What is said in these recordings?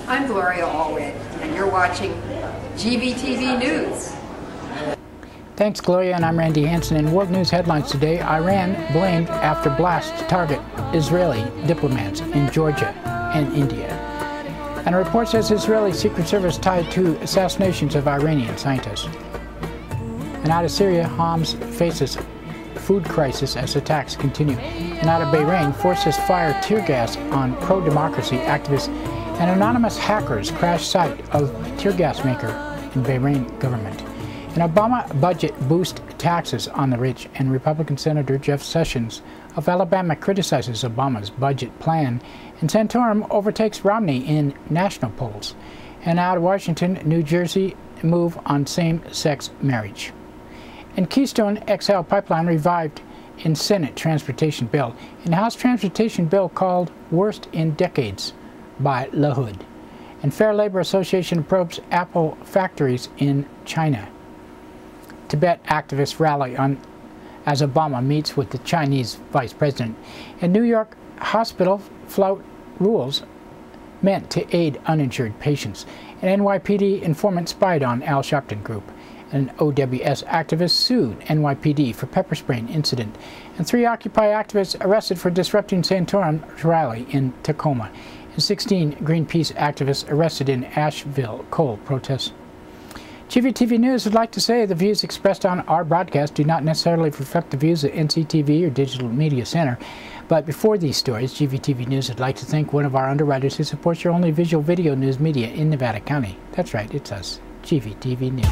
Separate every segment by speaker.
Speaker 1: I'm Gloria Allred, and you're watching GVTV News.
Speaker 2: Thanks, Gloria, and I'm Randy Hansen. In world news headlines today, Iran blamed after blast to target Israeli diplomats in Georgia and India. And a report says Israeli Secret Service tied to assassinations of Iranian scientists. And out of Syria, Homs faces food crisis as attacks continue. And out of Bahrain, forces fire tear gas on pro-democracy activists, and anonymous hackers crash site of tear gas maker in Bahrain government. An Obama budget boost taxes on the rich, and Republican Senator Jeff Sessions of Alabama criticizes Obama's budget plan, and Santorum overtakes Romney in national polls. And out of Washington, New Jersey move on same-sex marriage. And Keystone XL pipeline revived in Senate transportation bill, and House transportation bill called worst in decades by LaHood. And Fair Labor Association probes Apple factories in China. Tibet activists rally on as Obama meets with the Chinese vice president. And New York hospital flout rules meant to aid uninsured patients. An NYPD informant spied on Al Sharpton Group. An OWS activist sued NYPD for pepper spraying incident. And 3 Occupy activists arrested for disrupting Santorum rally in Tacoma. 16 Greenpeace activists arrested in Asheville coal protests. GVTV News would like to say the views expressed on our broadcast do not necessarily reflect the views of NCTV or Digital Media Center. But before these stories, GVTV News would like to thank one of our underwriters who supports your only visual video news media in Nevada County. That's right, it's us, GVTV News.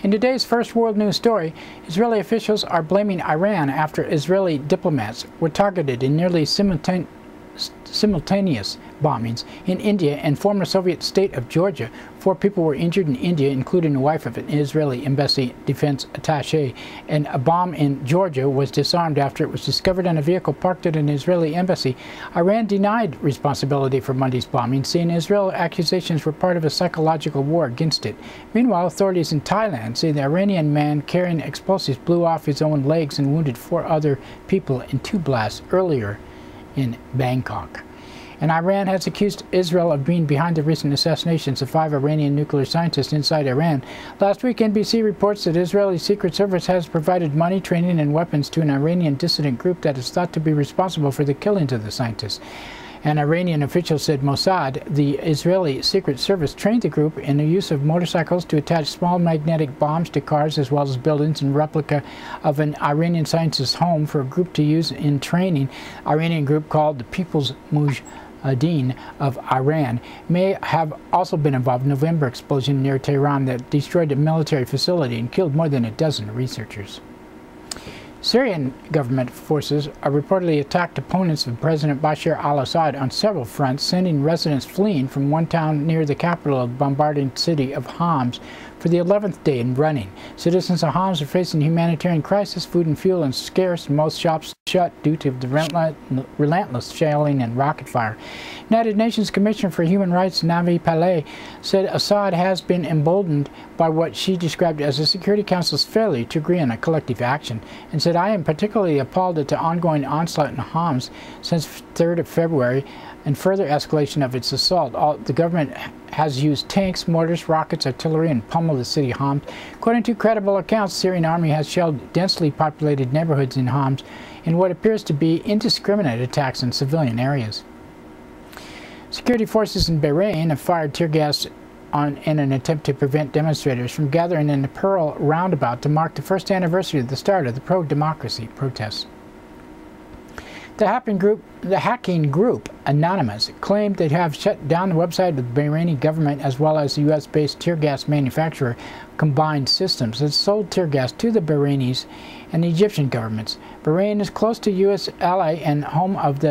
Speaker 2: In today's first world news story, Israeli officials are blaming Iran after Israeli diplomats were targeted in nearly simultaneous bombings in India and former Soviet state of Georgia. 4 people were injured in India, including the wife of an Israeli embassy defense attaché, and a bomb in Georgia was disarmed after it was discovered on a vehicle parked at an Israeli embassy. Iran denied responsibility for Monday's bombing, saying Israeli accusations were part of a psychological war against it. Meanwhile, authorities in Thailand say the Iranian man carrying explosives blew off his own legs and wounded 4 other people in 2 blasts earlier in Bangkok. And Iran has accused Israel of being behind the recent assassinations of 5 Iranian nuclear scientists inside Iran. Last week, NBC reports that Israeli Secret Service has provided money, training, and weapons to an Iranian dissident group that is thought to be responsible for the killings of the scientists. An Iranian official said Mossad, the Israeli Secret Service, trained the group in the use of motorcycles to attach small magnetic bombs to cars as well as buildings, and replica of an Iranian scientist's home for a group to use in training. Iranian group called the People's Mujahideen of Iran may have also been involved in the November explosion near Tehran that destroyed a military facility and killed more than a dozen researchers. Syrian government forces are reportedly attacked opponents of President Bashar al-Assad on several fronts, sending residents fleeing from one town near the capital of the bombarded city of Homs For the 11th day in running, citizens of Homs are facing a humanitarian crisis. Food and fuel is scarce, and most shops shut due to the relentless shelling and rocket fire. United Nations Commissioner for Human Rights Navi Pillay said Assad has been emboldened by what she described as the Security Council's failure to agree on a collective action, and said, "I am particularly appalled at the ongoing onslaught in Homs since 3rd of February and further escalation of its assault. The government has used tanks, mortars, rockets, artillery, and pummeled the city of Homs. According to credible accounts, the Syrian army has shelled densely populated neighborhoods in Homs in what appears to be indiscriminate attacks on civilian areas." Security forces in Bahrain have fired tear gas in an attempt to prevent demonstrators from gathering in the Pearl roundabout to mark the first anniversary of the start of the pro-democracy protests. The hacking group Anonymous claimed they have shut down the website of the Bahraini government as well as the U.S.-based tear gas manufacturer Combined Systems that sold tear gas to the Bahrainis and the Egyptian governments. Bahrain is a close ally and home of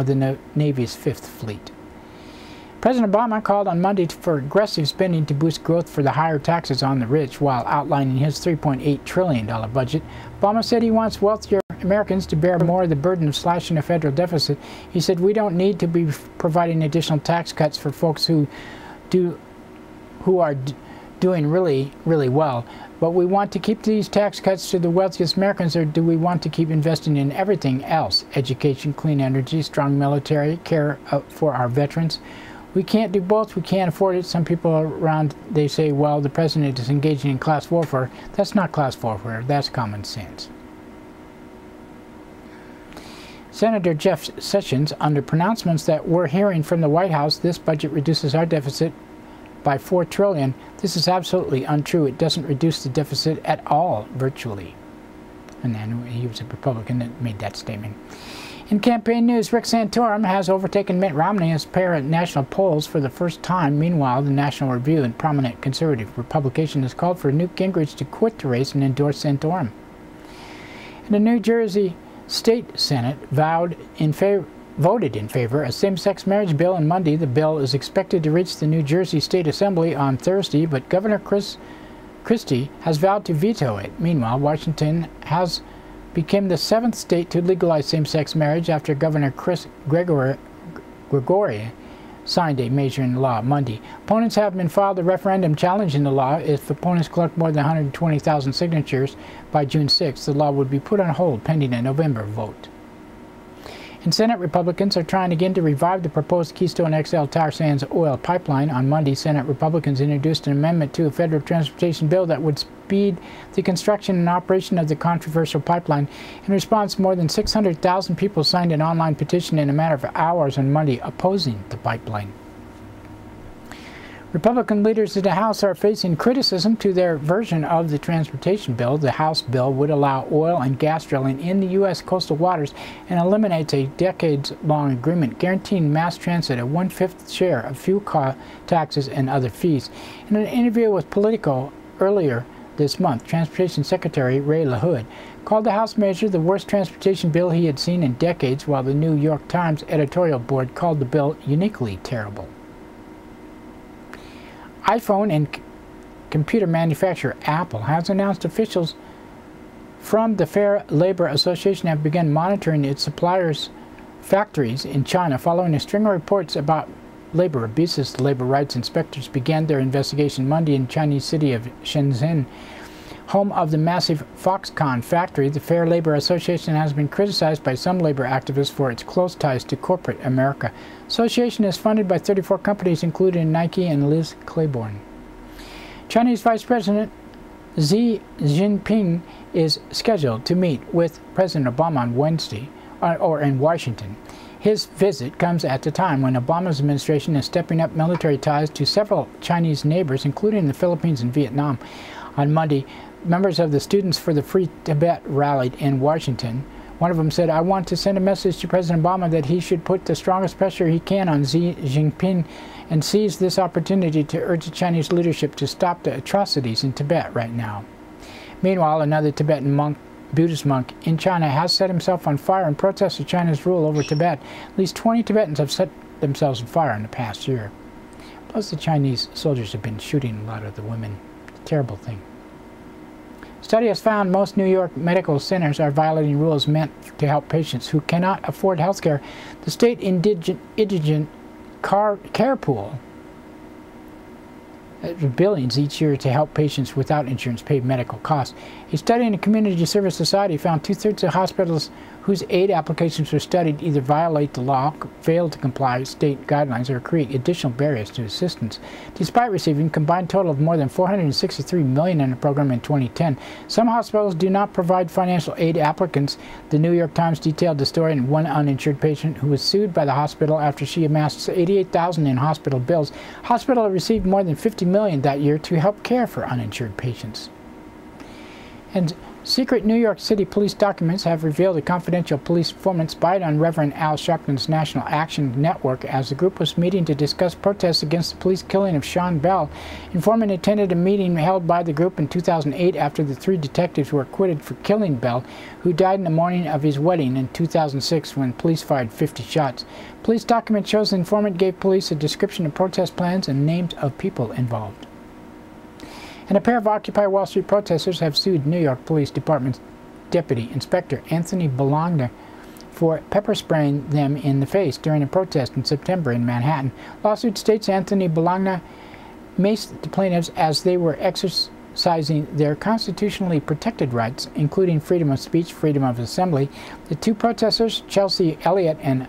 Speaker 2: the Navy's 5th Fleet. President Obama called on Monday for aggressive spending to boost growth for the higher taxes on the rich while outlining his $3.8 trillion budget. Obama said he wants wealthier Americans to bear more of the burden of slashing the federal deficit. He said, "We don't need to be providing additional tax cuts for folks who are doing really, really well. But we want to keep these tax cuts to the wealthiest Americans, or do we want to keep investing in everything else? Education, clean energy, strong military, care for our veterans. We can't do both. We can't afford it." Some people around, they say, well, the president is engaging in class warfare. That's not class warfare. That's common sense. Senator Jeff Sessions, under pronouncements that we're hearing from the White House, this budget reduces our deficit by $4 trillion. This is absolutely untrue. It doesn't reduce the deficit at all, virtually. And then he was a Republican that made that statement. In campaign news, Rick Santorum has overtaken Mitt Romney as pair at national polls for the first time. Meanwhile, the National Review and prominent conservative Republican has called for Newt Gingrich to quit the race and endorse Santorum. And the New Jersey State Senate voted in favor of a same-sex marriage bill on Monday. The bill is expected to reach the New Jersey State Assembly on Thursday, but Governor Christie has vowed to veto it. Meanwhile, Washington has became the 7th state to legalize same-sex marriage after Governor Chris Gregory signed a measure in law Monday. Opponents have been filed a referendum challenging the law. If opponents collect more than 120,000 signatures by June 6th, the law would be put on hold pending a November vote. And Senate Republicans are trying again to revive the proposed Keystone XL tar sands oil pipeline. On Monday, Senate Republicans introduced an amendment to a federal transportation bill that would speed the construction and operation of the controversial pipeline. In response, more than 600,000 people signed an online petition in a matter of hours on Monday opposing the pipeline. Republican leaders in the House are facing criticism to their version of the transportation bill. The House bill would allow oil and gas drilling in the U.S. coastal waters and eliminates a decades-long agreement guaranteeing mass transit a 1/5 share of fuel taxes and other fees. In an interview with Politico earlier this month, Transportation Secretary Ray LaHood called the House measure the worst transportation bill he had seen in decades, while the New York Times editorial board called the bill uniquely terrible. iPhone and computer manufacturer Apple has announced officials from the Fair Labor Association have begun monitoring its suppliers' factories in China following a string of reports about labor abuses. The labor rights inspectors began their investigation Monday in Chinese city of Shenzhen, home of the massive Foxconn factory. The Fair Labor Association has been criticized by some labor activists for its close ties to corporate America. The association is funded by 34 companies, including Nike and Liz Claiborne. Chinese Vice President Xi Jinping is scheduled to meet with President Obama on Wednesday, or in Washington. His visit comes at a time when Obama's administration is stepping up military ties to several Chinese neighbors, including the Philippines and Vietnam. On Monday, members of the Students for the Free Tibet rallied in Washington. One of them said, "I want to send a message to President Obama that he should put the strongest pressure he can on Xi Jinping and seize this opportunity to urge the Chinese leadership to stop the atrocities in Tibet right now." Meanwhile, another Tibetan Buddhist monk in China has set himself on fire in protest of China's rule over Tibet. At least 20 Tibetans have set themselves on fire in the past year. Plus, the Chinese soldiers have been shooting a lot of the women. Terrible thing. Study has found most New York medical centers are violating rules meant to help patients who cannot afford health care. The state indigent care pool billions each year to help patients without insurance pay medical costs. A study in the Community Service Society found 2/3 of hospitals whose aid applications were studied either violate the law, fail to comply with state guidelines, or create additional barriers to assistance. Despite receiving a combined total of more than $463 million in the program in 2010, some hospitals do not provide financial aid applicants. The New York Times detailed the story in one uninsured patient who was sued by the hospital after she amassed $88,000 in hospital bills. Hospital received more than $50 million that year to help care for uninsured patients. And secret New York City police documents have revealed a confidential police informant spied on Reverend Al Sharpton's National Action Network as the group was meeting to discuss protests against the police killing of Sean Bell. Informant attended a meeting held by the group in 2008 after the 3 detectives were acquitted for killing Bell, who died in the morning of his wedding in 2006 when police fired 50 shots. Police document shows the informant gave police a description of protest plans and names of people involved. And a pair of Occupy Wall Street protesters have sued New York Police Department Deputy Inspector Anthony Bologna for pepper spraying them in the face during a protest in September in Manhattan. Lawsuit states Anthony Bologna maced the plaintiffs as they were exercising their constitutionally protected rights, including freedom of speech, freedom of assembly. The 2 protesters, Chelsea Elliott and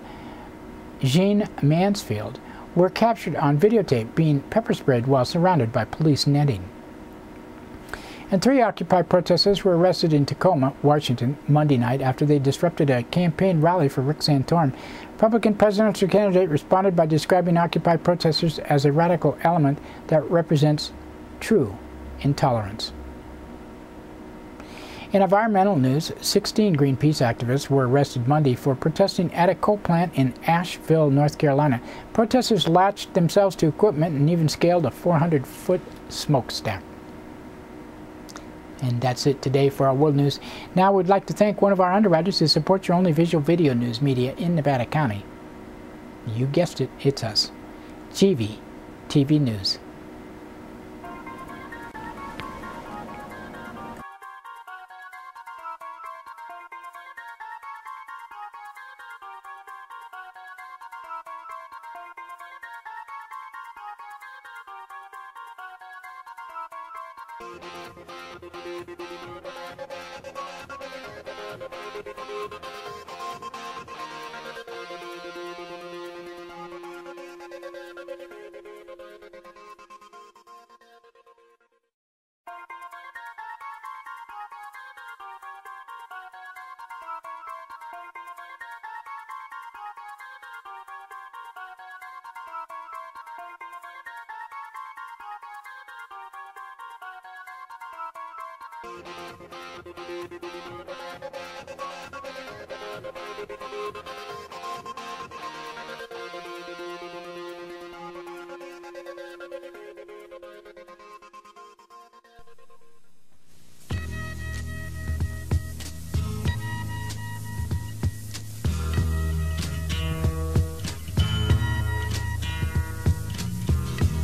Speaker 2: Jean Mansfield, were captured on videotape being pepper sprayed while surrounded by police netting. And 3 Occupy protesters were arrested in Tacoma, Washington, Monday night after they disrupted a campaign rally for Rick Santorum. Republican presidential candidate responded by describing Occupy protesters as a radical element that represents true intolerance. In environmental news, 16 Greenpeace activists were arrested Monday for protesting at a coal plant in Asheville, North Carolina. Protesters latched themselves to equipment and even scaled a 400-foot smokestack. And that's it today for our World News. Now we'd like to thank one of our underwriters who supports your only visual video news media in Nevada County. You guessed it, it's us. GVTV News.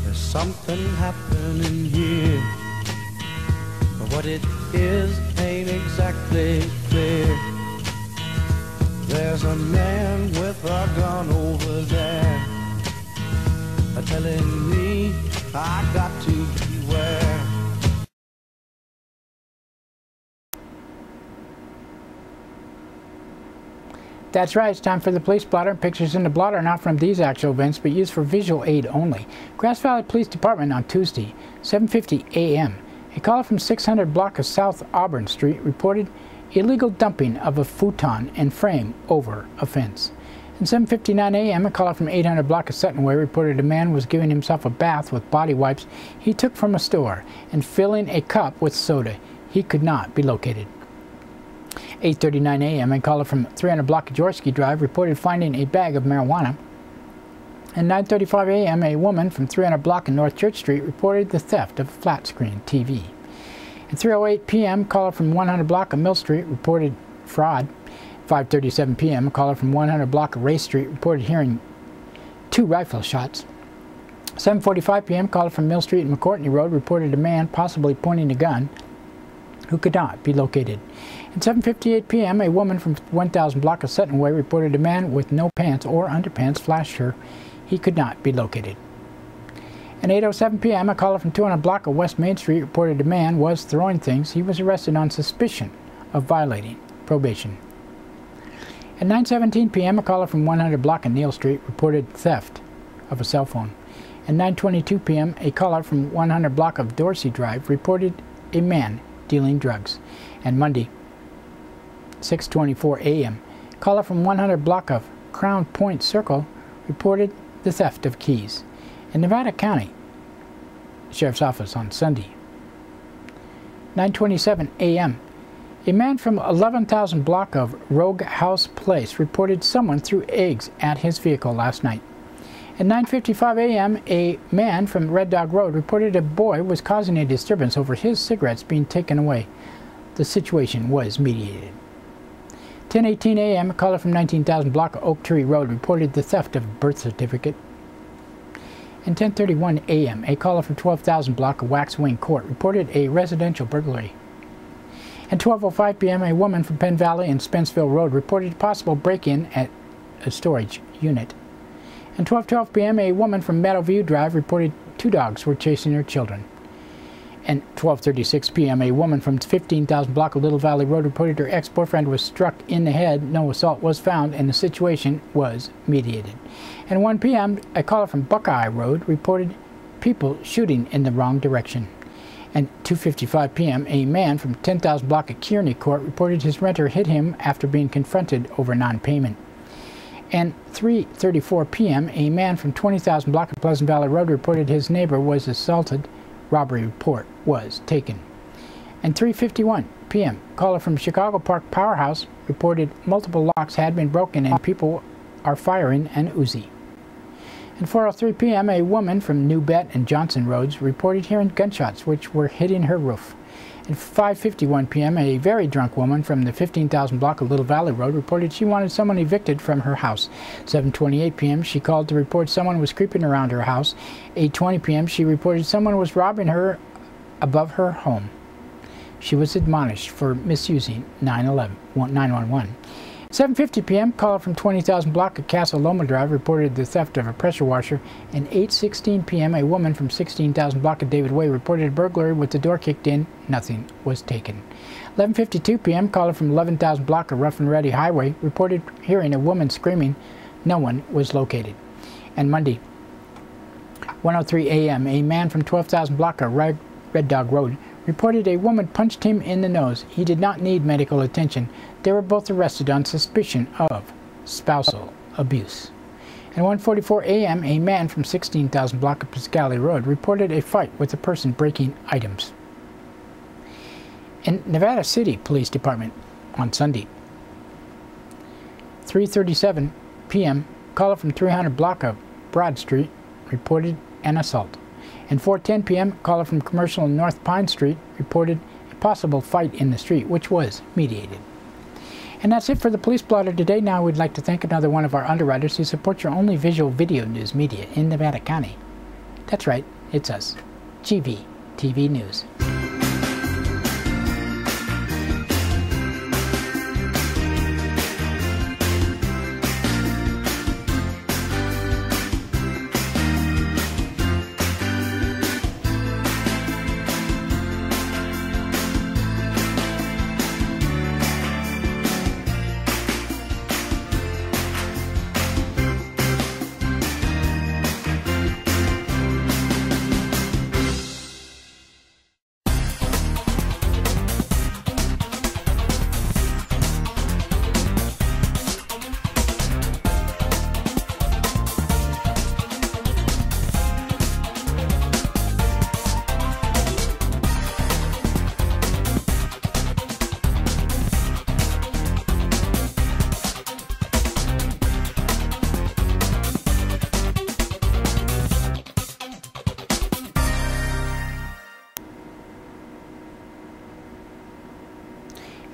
Speaker 3: There's something happening here, but what it is ain't exactly clear. There's a man with a gun over there, telling me I got to beware.
Speaker 2: That's right, it's time for the police blotter. Pictures in the blotter are not from these actual events, but used for visual aid only. Grass Valley Police Department on Tuesday, 7:50 a.m. A caller from 600 block of South Auburn Street reported illegal dumping of a futon and frame over a fence. At 7:59 a.m., a caller from 800 block of Sutton Way reported a man was giving himself a bath with body wipes he took from a store and filling a cup with soda. He could not be located. 8:39 a.m., a caller from 300 block of Jaworski Drive reported finding a bag of marijuana. At 9:35 a.m., a woman from 300 block of North Church Street reported the theft of a flat-screen TV. At 3:08 p.m., a caller from 100 block of Mill Street reported fraud. 5:37 p.m., a caller from 100 block of Race Street reported hearing 2 rifle shots. 7:45 p.m. caller from Mill Street and McCourtney Road reported a man possibly pointing a gun who could not be located. At 7:58 p.m. a woman from 1000 block of Sutton Way reported a man with no pants or underpants flashed her. He could not be located. At 8:07 p.m. a caller from 200 block of West Main Street reported a man was throwing things. He was arrested on suspicion of violating probation. At 9:17 p.m. a caller from 100 block of Neal Street reported theft of a cell phone. At 9:22 p.m. a caller from 100 block of Dorsey Drive reported a man dealing drugs. And Monday, 6:24 a.m. caller from 100 block of Crown Point Circle reported the theft of keys. In Nevada County Sheriff's Office on Sunday. 9:27 a.m. a man from 11,000 block of Rogue House Place reported someone threw eggs at his vehicle last night. At 9:55 a.m. a man from Red Dog Road reported a boy was causing a disturbance over his cigarettes being taken away. The situation was mediated. 10:18 a.m. a caller from 19,000 block of Oak Tree Road reported the theft of a birth certificate. And 10:31 a.m. a caller from 12,000 block of Wax Wing Court reported a residential burglary. At 12:05 p.m. a woman from Penn Valley and Spenceville Road reported a possible break-in at a storage unit. At 12:12 p.m. a woman from Meadowview Drive reported two dogs were chasing her children. And 12:36 p.m. a woman from 15,000 block of Little Valley Road reported her ex-boyfriend was struck in the head. No assault was found and the situation was mediated. And 1 p.m. a caller from Buckeye Road reported people shooting in the wrong direction. And 2:55 p.m. a man from 10,000 block of Kearney Court reported his renter hit him after being confronted over non-payment. And 3:34 p.m. a man from 20,000 block of Pleasant Valley Road reported his neighbor was assaulted. Robbery report was taken. And 3:51 p.m. caller from Chicago Park Powerhouse reported multiple locks had been broken and people are firing an Uzi. And 4:03 p.m. a woman from New Bet and Johnson Roads reported hearing gunshots which were hitting her roof. At 5:51 p.m. a very drunk woman from the 15,000 block of Little Valley Road reported she wanted someone evicted from her house. 7:28 p.m. she called to report someone was creeping around her house. 8:20 p.m. she reported someone was robbing her above her home. She was admonished for misusing 911. 7:50 p.m. caller from 20,000 block of Castle Loma Drive reported the theft of a pressure washer. And 8:16 p.m. a woman from 16,000 block of David Way reported a burglary with the door kicked in. Nothing was taken. 11:52 p.m. caller from 11,000 block of Rough and Ready Highway reported hearing a woman screaming. No one was located. And Monday, 1:03 a.m. a man from 12,000 block of Red Dog Road reported a woman punched him in the nose. He did not need medical attention. They were both arrested on suspicion of spousal abuse. At 1:44 a.m. a man from 16,000 block of Piscali Road reported a fight with a person breaking items. In Nevada City Police Department on Sunday, 3:37 p.m. caller from 300 block of Broad Street reported an assault. And 4:10 p.m. caller from Commercial and North Pine Street reported a possible fight in the street, which was mediated. And that's it for the Police Blotter today. Now we'd like to thank another one of our underwriters who support your only visual video news media in Nevada County. That's right, it's us, GVTV News.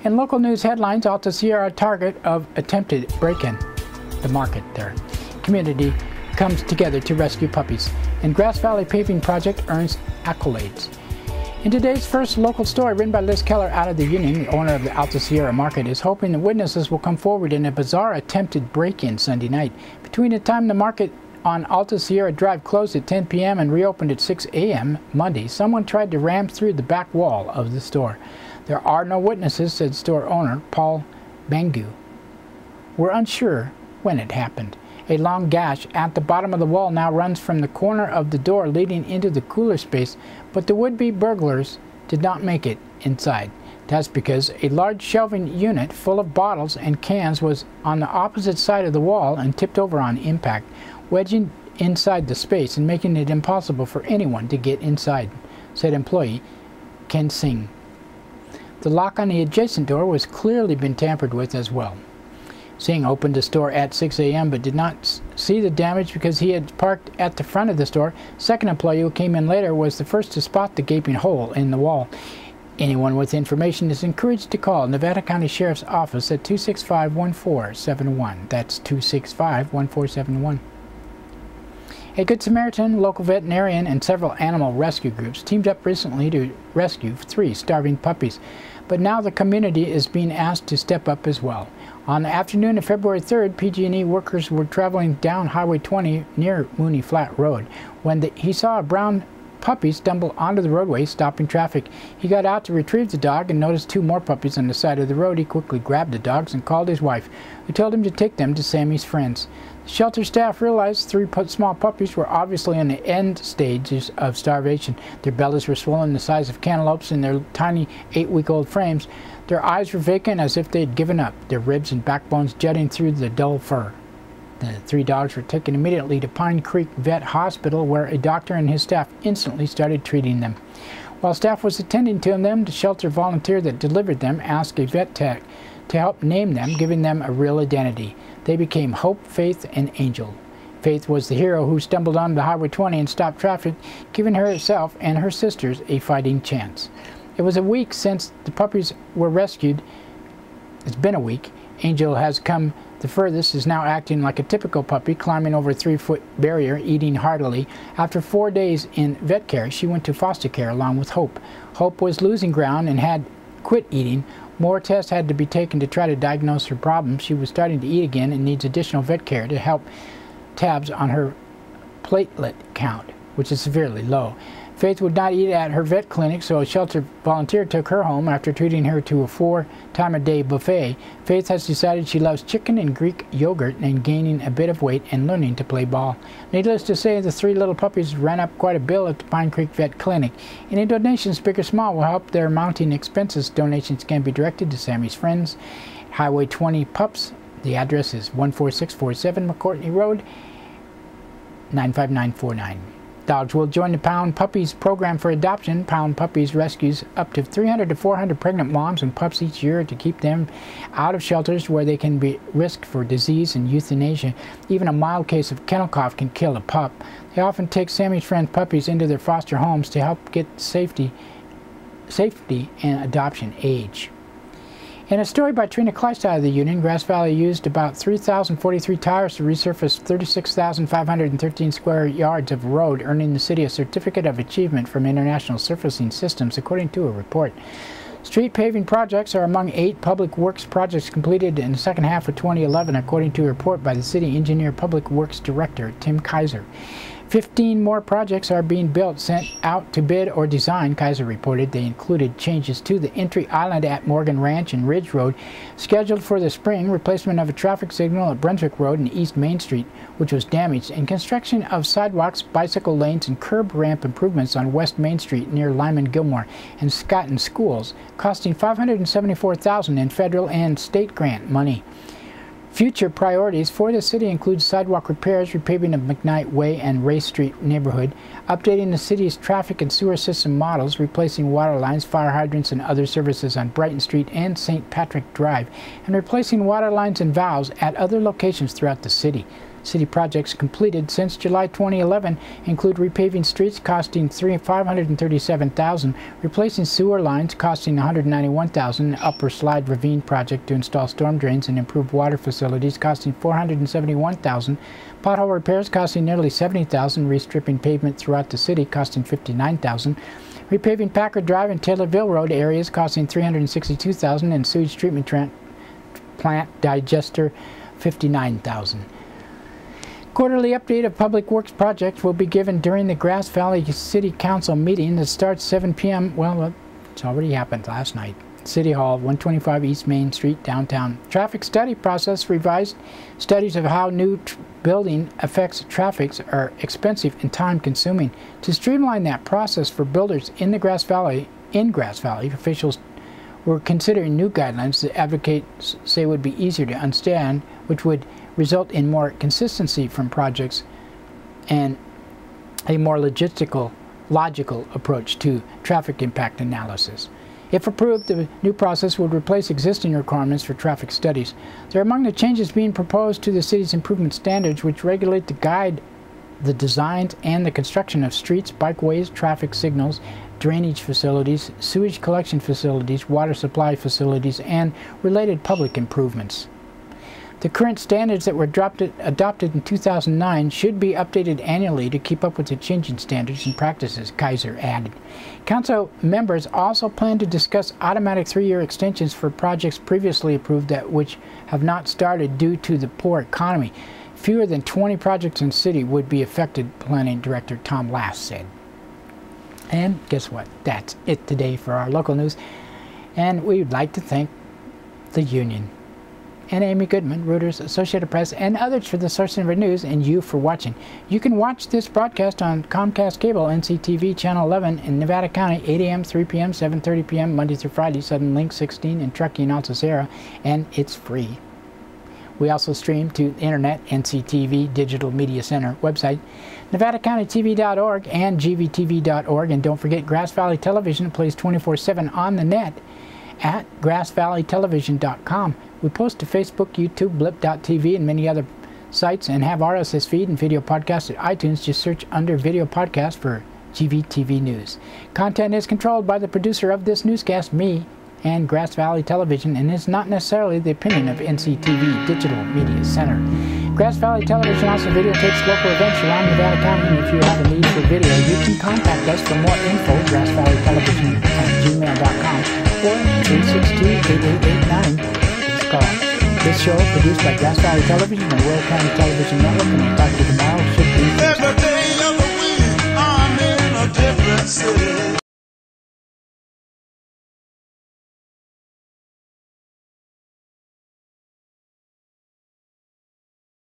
Speaker 2: In local news headlines, Alta Sierra target of attempted break-in. The market there. Community comes together to rescue puppies, and Grass Valley Paving Project earns accolades. In today's first local story, written by Liz Keller out of the Union, the owner of the Alta Sierra Market is hoping that witnesses will come forward in a bizarre attempted break-in Sunday night. Between the time the market on Alta Sierra Drive closed at 10 p.m. and reopened at 6 a.m. Monday, someone tried to ram through the back wall of the store. There are no witnesses, said store owner Paul Bangu. We're unsure when it happened. A long gash at the bottom of the wall now runs from the corner of the door leading into the cooler space, but the would-be burglars did not make it inside. That's because a large shelving unit full of bottles and cans was on the opposite side of the wall and tipped over on impact, wedging inside the space and making it impossible for anyone to get inside, said employee Ken Singh. The lock on the adjacent door was clearly been tampered with as well. Singh opened the store at 6 a.m. but did not see the damage because he had parked at the front of the store. Second employee who came in later was the first to spot the gaping hole in the wall. Anyone with information is encouraged to call Nevada County Sheriff's Office at 265-1471. That's 265-1471. A Good Samaritan, local veterinarian, and several animal rescue groups teamed up recently to rescue 3 starving puppies, but now the community is being asked to step up as well. On the afternoon of February 3rd, PG&E workers were traveling down Highway 20 near Mooney Flat Road when he saw a brown puppy stumble onto the roadway, stopping traffic. He got out to retrieve the dog and noticed 2 more puppies on the side of the road. He quickly grabbed the dogs and called his wife, who told him to take them to Sammy's friends. The shelter staff realized 3 small puppies were obviously in the end stages of starvation. Their bellies were swollen the size of cantaloupes in their tiny 8-week-old frames. Their eyes were vacant as if they had given up, their ribs and backbones jutting through the dull fur. The 3 dogs were taken immediately to Pine Creek Vet Hospital, where a doctor and his staff instantly started treating them. While staff was attending to them, the shelter volunteer that delivered them asked a vet tech to help name them, giving them a real identity. They became Hope, Faith, and Angel. Faith was the hero who stumbled onto Highway 20 and stopped traffic, giving herself and her sisters a fighting chance. It was a week since the puppies were rescued. It's been a week. Angel has come the furthest, is now acting like a typical puppy, climbing over a 3-foot barrier, eating heartily. After 4 days in vet care, she went to foster care along with Hope. Hope was losing ground and had quit eating. More tests had to be taken to try to diagnose her problem. She was starting to eat again and needs additional vet care to help tabs on her platelet count, which is severely low. Faith would not eat at her vet clinic, so a shelter volunteer took her home after treating her to a 4-time-a-day buffet. Faith has decided she loves chicken and Greek yogurt and gaining a bit of weight and learning to play ball. Needless to say, the 3 little puppies ran up quite a bill at the Pine Creek Vet Clinic. Any donations, big or small, will help their mounting expenses. Donations can be directed to Sammy's Friends, Highway 20 Pups. The address is 14647 McCourtney Road, 95949. Dogs will join the Pound Puppies program for adoption. Pound Puppies rescues up to 300 to 400 pregnant moms and pups each year to keep them out of shelters where they can be risked for disease and euthanasia. Even a mild case of kennel cough can kill a pup. They often take Sammy's Friends puppies into their foster homes to help get safety and adoption age. In a story by Trina Kleist out of the Union, Grass Valley used about 3,043 tires to resurface 36,513 square yards of road, earning the city a Certificate of Achievement from International Surfacing Systems, according to a report. Street paving projects are among 8 public works projects completed in the second half of 2011, according to a report by the City Engineer Public Works Director, Tim Kaiser. 15 more projects are being built, sent out to bid or design, Kaiser reported. They included changes to the entry island at Morgan Ranch and Ridge Road, scheduled for the spring, replacement of a traffic signal at Brunswick Road and East Main Street, which was damaged, and construction of sidewalks, bicycle lanes, and curb ramp improvements on West Main Street near Lyman Gilmore and Scotton Schools, costing $574,000 in federal and state grant money. Future priorities for the city include sidewalk repairs, repaving of McKnight Way and Ray Street neighborhood, updating the city's traffic and sewer system models, replacing water lines, fire hydrants, and other services on Brighton Street and St. Patrick Drive, and replacing water lines and valves at other locations throughout the city. City projects completed since July 2011 include repaving streets costing $537,000, replacing sewer lines costing $191,000, an upper slide ravine project to install storm drains and improve water facilities costing $471,000, pothole repairs costing nearly $70,000, restripping pavement throughout the city costing $59,000, repaving Packard Drive and Taylorville Road areas costing $362,000, and sewage treatment plant digester $59,000. Quarterly update of Public Works projects will be given during the Grass Valley City Council meeting that starts 7 p.m. Well, it's already happened last night. City Hall, 125 East Main Street, downtown. Traffic study process revised. Studies of how new building affects traffic are expensive and time-consuming. To streamline that process for builders in the Grass Valley, officials were considering new guidelines that advocates say would be easier to understand, which would result in more consistency from projects and a more logical approach to traffic impact analysis. If approved, the new process would replace existing requirements for traffic studies. They're among the changes being proposed to the city's improvement standards, which regulate the guide, the designs, and the construction of streets, bikeways, traffic signals, drainage facilities, sewage collection facilities, water supply facilities, and related public improvements. The current standards that were adopted in 2009 should be updated annually to keep up with the changing standards and practices, Kaiser added. Council members also plan to discuss automatic 3-year extensions for projects previously approved which have not started due to the poor economy. Fewer than 20 projects in the city would be affected, Planning Director Tom Lass said. And guess what? That's it today for our local news. And we would like to thank the Union and Amy Goodman, Reuters, Associated Press, and others for the sourcing of our news, and you for watching. You can watch this broadcast on Comcast Cable, NCTV Channel 11 in Nevada County, 8 a.m., 3 p.m., 7:30 p.m., Monday through Friday, Southern Link 16 in Truckee and Alta Sierra, and it's free. We also stream to the internet, NCTV Digital Media Center website, NevadaCountyTV.org and GVTV.org, and don't forget Grass Valley Television plays 24/7 on the net at GrassValleyTelevision.com. We post to Facebook, YouTube, Blip.tv, and many other sites, and have RSS feed and video podcasts at iTunes. Just search under Video Podcast for GVTV News. Content is controlled by the producer of this newscast, me, and Grass Valley Television, and is not necessarily the opinion of NCTV Digital Media Center. Grass Valley Television also videotapes local events around Nevada County, and if you have a need for video, you can contact us for more info, grassvalleytelevision@gmail.com or 362-8889. Please call. This show is produced by Grass Valley Television and Will County Television Network, and we'll talk to you tomorrow. Should be Thursday.